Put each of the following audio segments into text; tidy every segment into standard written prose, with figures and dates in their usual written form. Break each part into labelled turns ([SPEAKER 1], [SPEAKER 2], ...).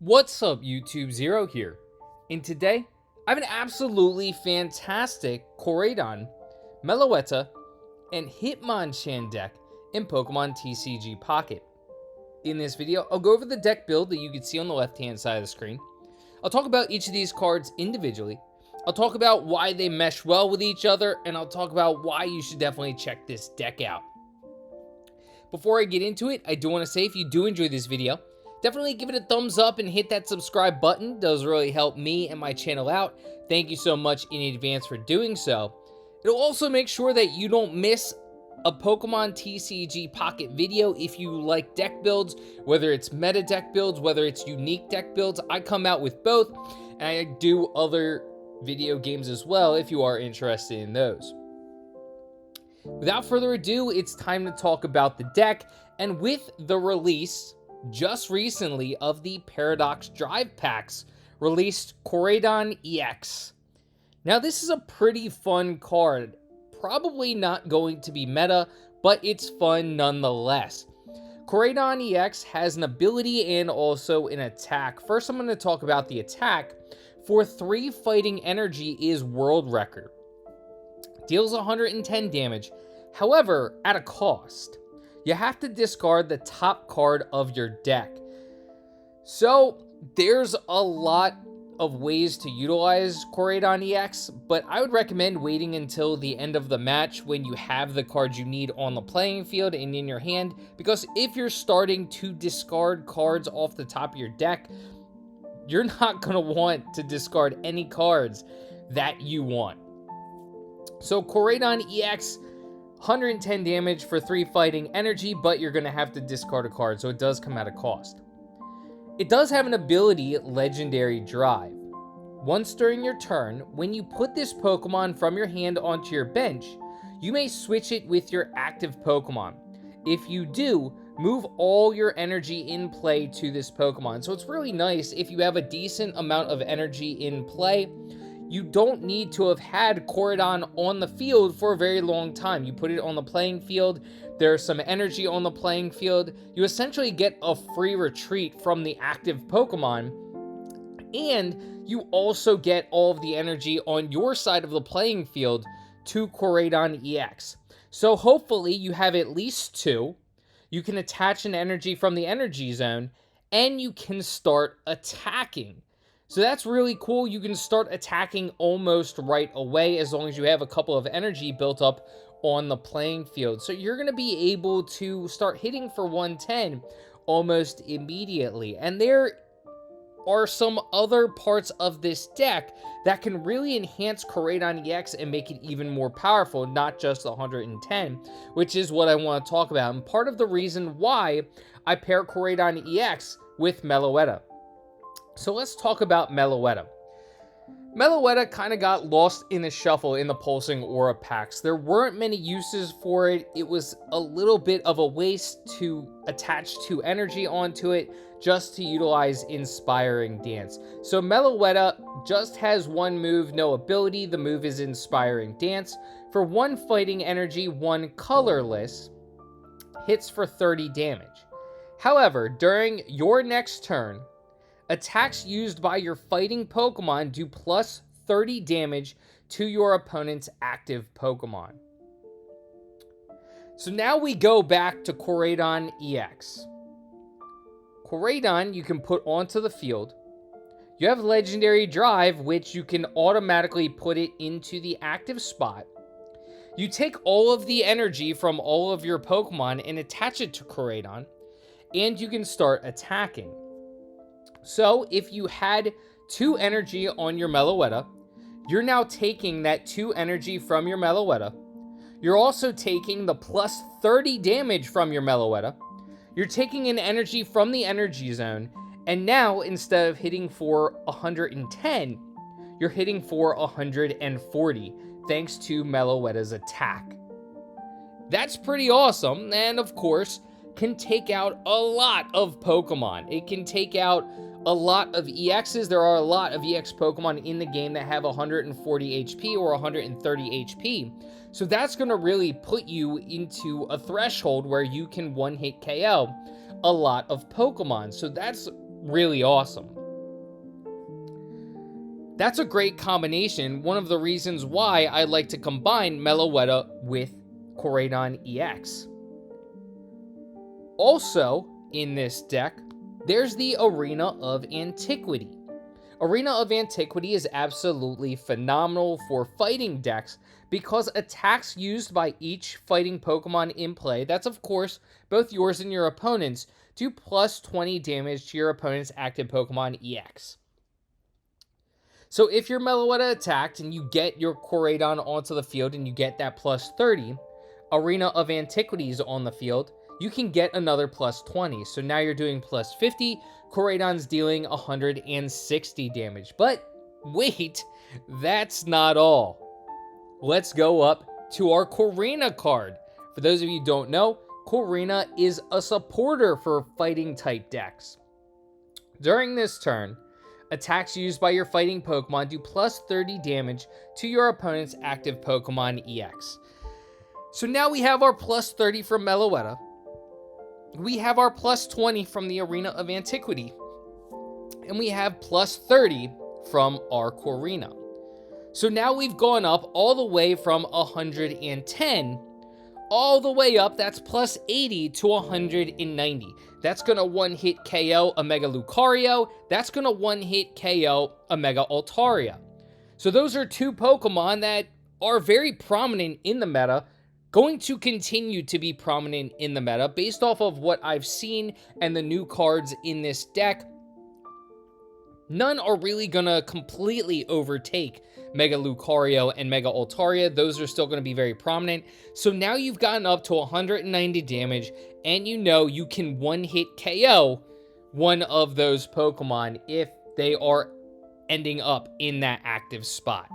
[SPEAKER 1] What's up, YouTube? Zero here, and today I have an absolutely fantastic Koraidon, Meloetta, and Hitmonchan deck in Pokemon TCG Pocket. In this video, I'll go over the deck build that you can see on the left-hand side of the screen. I'll talk about each of these cards individually. I'll talk about why they mesh well with each other, and I'll talk about why you should definitely check this deck out. Before I get into it, I do want to say if you do enjoy this video, definitely give it a thumbs up and hit that subscribe button. It does really help me and my channel out. Thank you so much in advance for doing so. It'll also make sure that you don't miss a Pokemon TCG Pocket video if you like deck builds, whether it's meta deck builds, whether it's unique deck builds. I come out with both, and I do other video games as well if you are interested in those. Without further ado, it's time to talk about the deck, and with the release just recently of the Paradox Drive Packs, released Koraidon EX. Now this is a pretty fun card, probably not going to be meta, but it's fun nonetheless. Koraidon EX has an ability and also an attack. First I'm going to talk about the attack. For 3 fighting energy is world record. Deals 110 damage, however, at a cost. You have to discard the top card of your deck. So, there's a lot of ways to utilize Koraidon EX, but I would recommend waiting until the end of the match when you have the cards you need on the playing field and in your hand, because if you're starting to discard cards off the top of your deck, you're not going to want to discard any cards that you want. So Koraidon EX, 110 damage for 3 fighting energy, but you're going to have to discard a card, so it does come at a cost. It does have an ability, Legendary Drive. Once during your turn, when you put this Pokemon from your hand onto your bench, you may switch it with your active Pokemon. If you do, move all your energy in play to this Pokemon. So it's really nice if you have a decent amount of energy in play. You don't need to have had Koraidon on the field for a very long time. You put it on the playing field, there's some energy on the playing field. You essentially get a free retreat from the active Pokemon, and you also get all of the energy on your side of the playing field to Koraidon EX. So hopefully you have at least 2. You can attach an energy from the energy zone, and you can start attacking. So that's really cool. You can start attacking almost right away as long as you have a couple of energy built up on the playing field. So you're going to be able to start hitting for 110 almost immediately. And there are some other parts of this deck that can really enhance Koraidon EX and make it even more powerful, not just 110, which is what I want to talk about. And part of the reason why I pair Koraidon EX with Meloetta. So let's talk about Meloetta. Meloetta kind of got lost in the shuffle in the Pulsing Aura packs. There weren't many uses for it. It was a little bit of a waste to attach 2 energy onto it just to utilize Inspiring Dance. So Meloetta just has 1 move, no ability. The move is Inspiring Dance. For 1 fighting energy, 1 colorless, hits for 30 damage. However, during your next turn, attacks used by your fighting Pokemon do plus 30 damage to your opponent's active Pokemon. So now we go back to Koraidon EX. Koraidon you can put onto the field. You have Legendary Drive, which you can automatically put it into the active spot. You take all of the energy from all of your Pokemon and attach it to Koraidon, and you can start attacking. So if you had 2 energy on your Meloetta, you're now taking that 2 energy from your Meloetta. You're also taking the plus 30 damage from your Meloetta. You're taking an energy from the energy zone, and now instead of hitting for 110, you're hitting for 140 thanks to Meloetta's attack. That's pretty awesome, and of course can take out a lot of Pokemon. It can take out a lot of EXs. There are a lot of EX Pokemon in the game that have 140 HP or 130 HP. So that's going to really put you into a threshold where you can one-hit KO a lot of Pokemon. So that's really awesome. That's a great combination. One of the reasons why I like to combine Meloetta with Koraidon EX. Also, in this deck, there's the Arena of Antiquity. Arena of Antiquity is absolutely phenomenal for fighting decks because attacks used by each fighting Pokemon in play, that's of course both yours and your opponent's, do plus 20 damage to your opponent's active Pokemon EX. So if your Meloetta attacked and you get your Koraidon onto the field and you get that plus 30, Arena of Antiquity is on the field, you can get another plus 20. So now you're doing plus 50, Koraidon's dealing 160 damage. But wait, that's not all. Let's go up to our Korrina card. For those of you who don't know, Korrina is a supporter for fighting type decks. During this turn, attacks used by your fighting Pokemon do plus 30 damage to your opponent's active Pokemon EX. So now we have our plus 30 from Meloetta. We have our plus 20 from the Arena of Antiquity. And we have plus 30 from our Korrina. So now we've gone up all the way from 110 all the way up, that's plus 80 to 190. That's going to one-hit KO a Mega Lucario. That's going to one-hit KO a Mega Altaria. So those are two Pokemon that are very prominent in the meta, going to continue to be prominent in the meta based off of what I've seen and the new cards in this deck. None are really going to completely overtake Mega Lucario and Mega Altaria. Those are still going to be very prominent. So now you've gotten up to 190 damage, and you know you can one-hit KO one of those Pokemon if they are ending up in that active spot.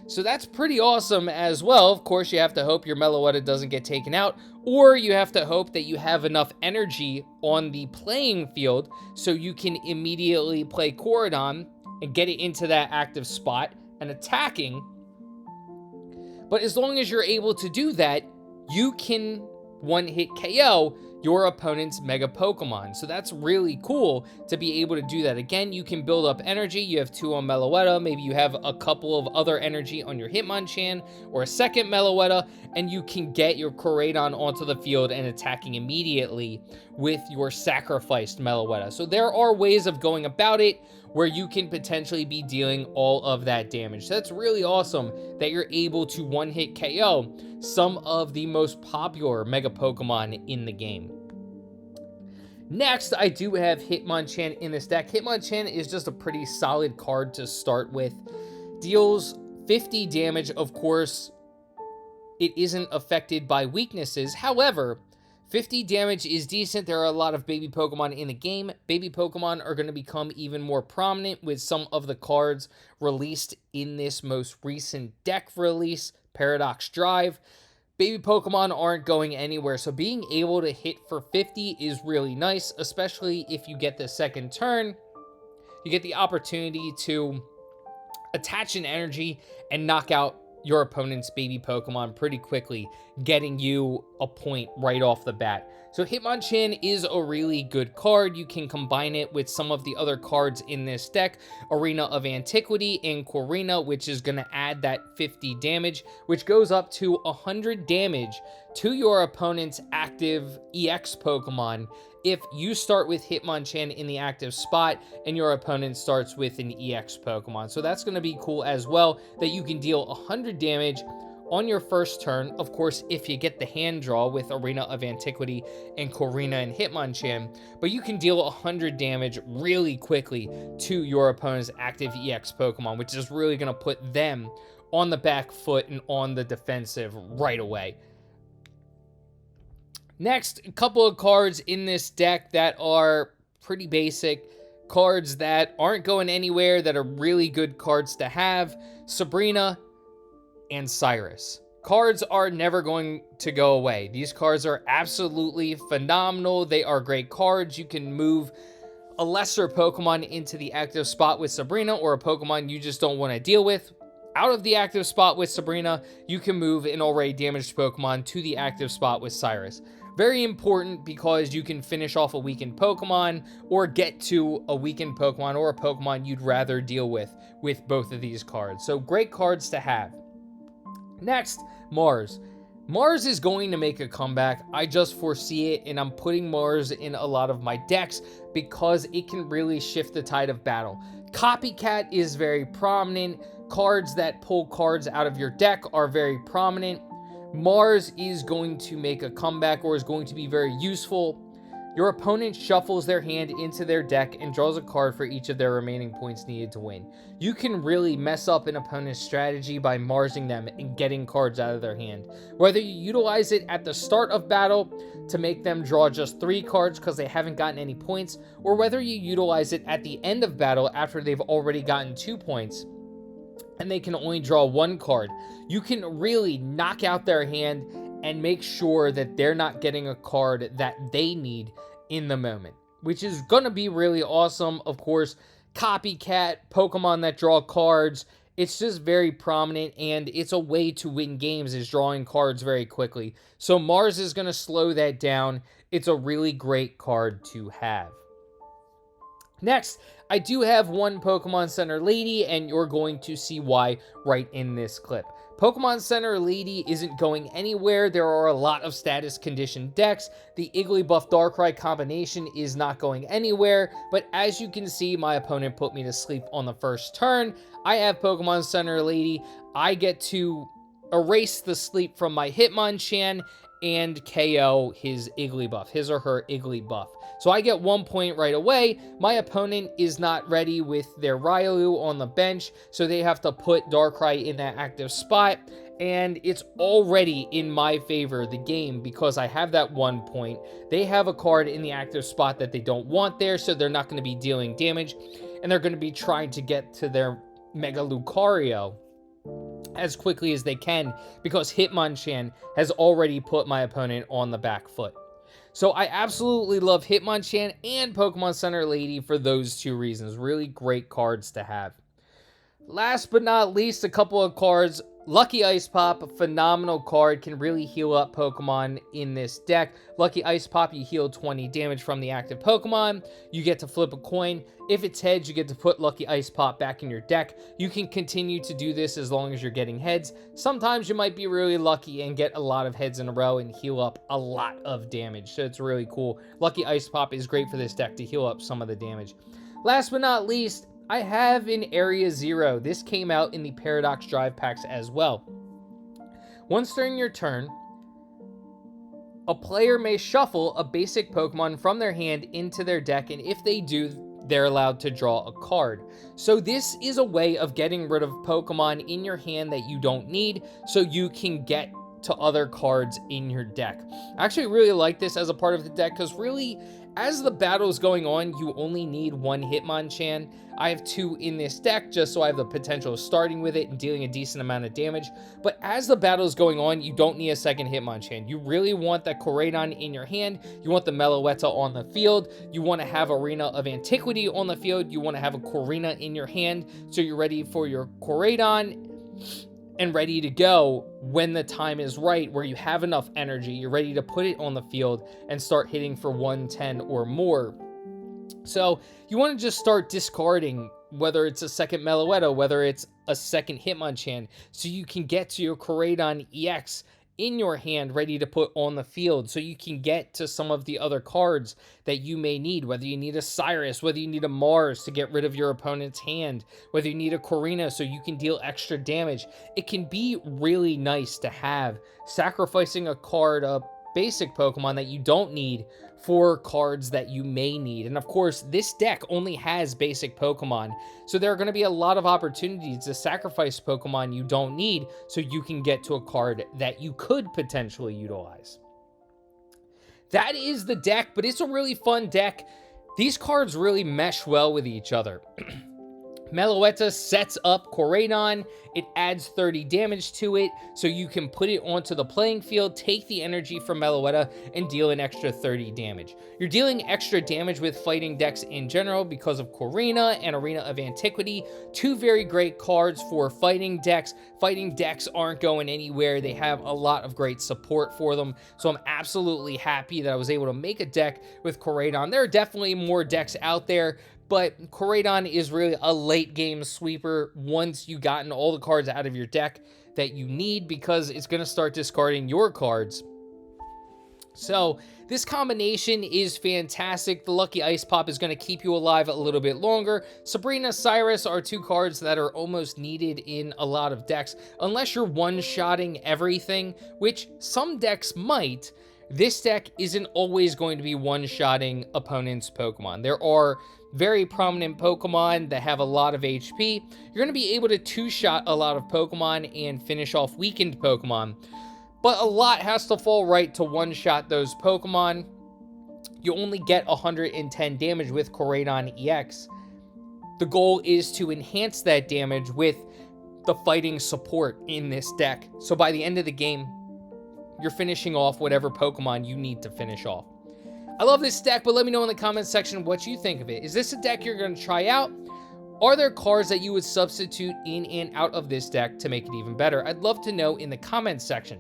[SPEAKER 1] So that's pretty awesome as well. Of course, you have to hope your Meloetta doesn't get taken out, or you have to hope that you have enough energy on the playing field so you can immediately play Koraidon and get it into that active spot and attacking. But as long as you're able to do that, you can one-hit KO your opponent's Mega Pokemon. So that's really cool to be able to do that. Again, you can build up energy. You have 2 on Meloetta. Maybe you have a couple of other energy on your Hitmonchan or a second Meloetta, and you can get your Koraidon onto the field and attacking immediately with your sacrificed Meloetta. So there are ways of going about it where you can potentially be dealing all of that damage. So that's really awesome that you're able to one-hit KO some of the most popular Mega Pokemon in the game. Next, I do have Hitmonchan in this deck. Hitmonchan is just a pretty solid card to start with. Deals 50 damage, of course. It isn't affected by weaknesses. However, 50 damage is decent. There are a lot of baby Pokemon in the game. Baby Pokemon are going to become even more prominent with some of the cards released in this most recent deck release, Paradox Drive. Baby Pokemon aren't going anywhere, so being able to hit for 50 is really nice, especially if you get the second turn. You get the opportunity to attach an energy and knock out your opponent's baby Pokemon pretty quickly, getting you a point right off the bat. So Hitmonchan is a really good card. You can combine it with some of the other cards in this deck, Arena of Antiquity and Korrina, which is going to add that 50 damage, which goes up to 100 damage to your opponent's active EX Pokemon if you start with Hitmonchan in the active spot and your opponent starts with an EX Pokemon. So that's going to be cool as well, that you can deal 100 damage on your first turn. Of course, if you get the hand draw with Arena of Antiquity and Korrina and Hitmonchan, but you can deal 100 damage really quickly to your opponent's active EX Pokemon, which is really going to put them on the back foot and on the defensive right away. Next, a couple of cards in this deck that are pretty basic, cards that aren't going anywhere, that are really good cards to have. Sabrina and Cyrus. Cards are never going to go away. These cards are absolutely phenomenal. They are great cards. You can move a lesser Pokemon into the active spot with Sabrina, or a Pokemon you just don't want to deal with out of the active spot with Sabrina, you can move an already damaged Pokemon to the active spot with Cyrus. Very important because you can finish off a weakened Pokemon or get to a weakened Pokemon or a Pokemon you'd rather deal with both of these cards. So great cards to have. Next, Mars. Mars is going to make a comeback. I just foresee it, and I'm putting Mars in a lot of my decks because it can really shift the tide of battle. Copycat is very prominent. Cards that pull cards out of your deck are very prominent. Mars is going to make a comeback or is going to be very useful. Your opponent shuffles their hand into their deck and draws a card for each of their remaining points needed to win. You can really mess up an opponent's strategy by Marsing them and getting cards out of their hand. Whether you utilize it at the start of battle to make them draw just 3 cards because they haven't gotten any points, or whether you utilize it at the end of battle after they've already gotten 2 points and they can only draw 1 card, you can really knock out their hand and make sure that they're not getting a card that they need in the moment, which is going to be really awesome. Of course, Copycat, Pokemon that draw cards, it's just very prominent, and it's a way to win games is drawing cards very quickly. So Mars is going to slow that down. It's a really great card to have. Next, I do have one Pokemon Center Lady, and you're going to see why right in this clip. Pokemon Center Lady isn't going anywhere. There are a lot of status condition decks. The Igglybuff Darkrai combination is not going anywhere, but as you can see, my opponent put me to sleep on the first turn. I have Pokemon Center Lady. I get to erase the sleep from my Hitmonchan and KO his Igglybuff, his or her Igglybuff. So I get 1 point right away. My opponent is not ready with their Riolu on the bench, so they have to put Darkrai in that active spot, and it's already in my favor, the game, because I have that 1 point. They have a card in the active spot that they don't want there, so they're not going to be dealing damage, and they're going to be trying to get to their Mega Lucario as quickly as they can because Hitmonchan has already put my opponent on the back foot. So I absolutely love Hitmonchan and Pokemon Center Lady for those 2 reasons. Really great cards to have. Last but not least, a couple of cards. Lucky Ice Pop, a phenomenal card, can really heal up Pokemon in this deck. Lucky Ice Pop, you heal 20 damage from the active Pokemon. You get to flip a coin. If it's heads, you get to put Lucky Ice Pop back in your deck. You can continue to do this as long as you're getting heads. Sometimes you might be really lucky and get a lot of heads in a row and heal up a lot of damage. So it's really cool. Lucky Ice Pop is great for this deck to heal up some of the damage. Last but not least, I have in Area 0. This came out in the Paradox Drive packs as well. Once during your turn, a player may shuffle a basic Pokemon from their hand into their deck, and if they do, they're allowed to draw a card. So this is a way of getting rid of Pokemon in your hand that you don't need, so you can get to other cards in your deck. I actually really like this as a part of the deck because really, as the battle is going on, you only need 1 Hitmonchan. I have 2 in this deck just so I have the potential of starting with it and dealing a decent amount of damage. But as the battle is going on, you don't need a second Hitmonchan. You really want that Koraidon in your hand. You want the Meloetta on the field. You want to have Arena of Antiquity on the field. You want to have a Korrina in your hand so you're ready for your Koraidon and ready to go when the time is right, where you have enough energy, you're ready to put it on the field and start hitting for 110 or more. So you want to just start discarding, whether it's a second Meloetta, whether it's a second Hitmonchan, so you can get to your Koraidon EX in your hand ready to put on the field, so you can get to some of the other cards that you may need, whether you need a Cyrus, whether you need a Mars to get rid of your opponent's hand, whether you need a Korrina so you can deal extra damage. It can be really nice to have, sacrificing a card, a basic Pokemon that you don't need for cards that you may need. And of course, this deck only has basic Pokemon, so there are going to be a lot of opportunities to sacrifice Pokemon you don't need so you can get to a card that you could potentially utilize. That is the deck, but it's a really fun deck. These cards really mesh well with each other. Meloetta sets up Koraidon. It adds 30 damage to it, so you can put it onto the playing field, take the energy from Meloetta, and deal an extra 30 damage. You're dealing extra damage with fighting decks in general because of Korrina and Arena of Antiquity. Two very great cards for fighting decks. Fighting decks aren't going anywhere. They have a lot of great support for them, so I'm absolutely happy that I was able to make a deck with Koraidon. There are definitely more decks out there, but Koraidon is really a late game sweeper once you've gotten all the cards out of your deck that you need, because it's going to start discarding your cards. So this combination is fantastic. The Lucky Ice Pop is going to keep you alive a little bit longer. Sabrina, Cyrus are two cards that are almost needed in a lot of decks, unless you're one-shotting everything, which some decks might. This deck isn't always going to be one-shotting opponents' Pokemon. There are very prominent Pokemon that have a lot of HP. You're going to be able to two-shot a lot of Pokemon and finish off weakened Pokemon, but a lot has to fall right to one-shot those Pokemon. You only get 110 damage with Koraidon EX. The goal is to enhance that damage with the fighting support in this deck, so by the end of the game, you're finishing off whatever Pokemon you need to finish off. I love this deck, but let me know in the comments section what you think of it. Is this a deck you're going to try out? Are there cards that you would substitute in and out of this deck to make it even better? I'd love to know in the comments section.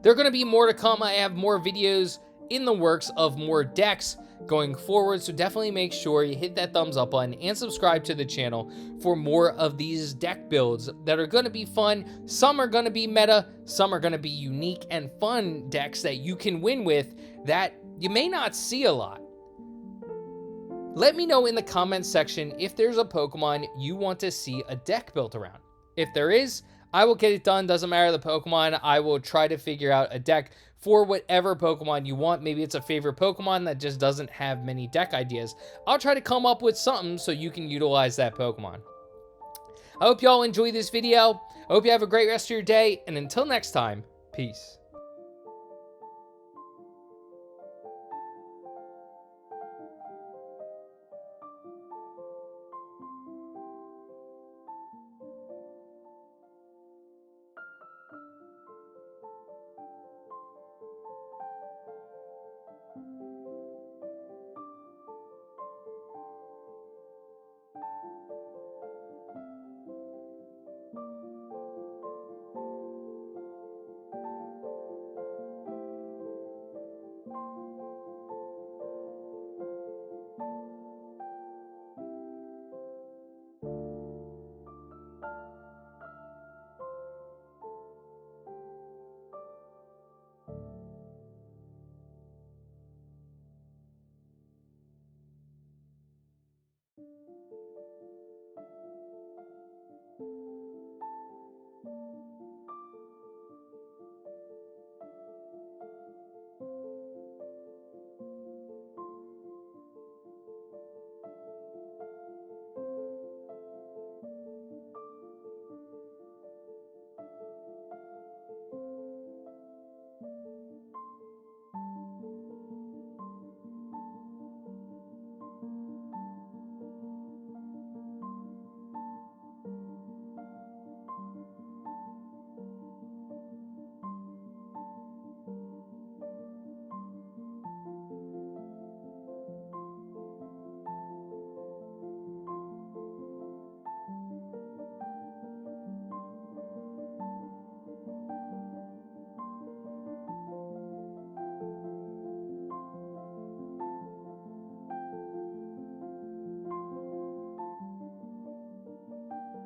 [SPEAKER 1] There are going to be more to come. I have more videos in the works of more decks going forward, so definitely make sure you hit that thumbs up button and subscribe to the channel for more of these deck builds that are going to be fun. Some are going to be meta, some are going to be unique and fun decks that you can win with that you may not see a lot. Let me know in the comments section if there's a Pokemon you want to see a deck built around. If there is, I will get it done. Doesn't matter the Pokemon. I will try to figure out a deck for whatever Pokemon you want. Maybe it's a favorite Pokemon that just doesn't have many deck ideas. I'll try to come up with something so you can utilize that Pokemon. I hope y'all enjoy this video. I hope you have a great rest of your day. And until next time, peace.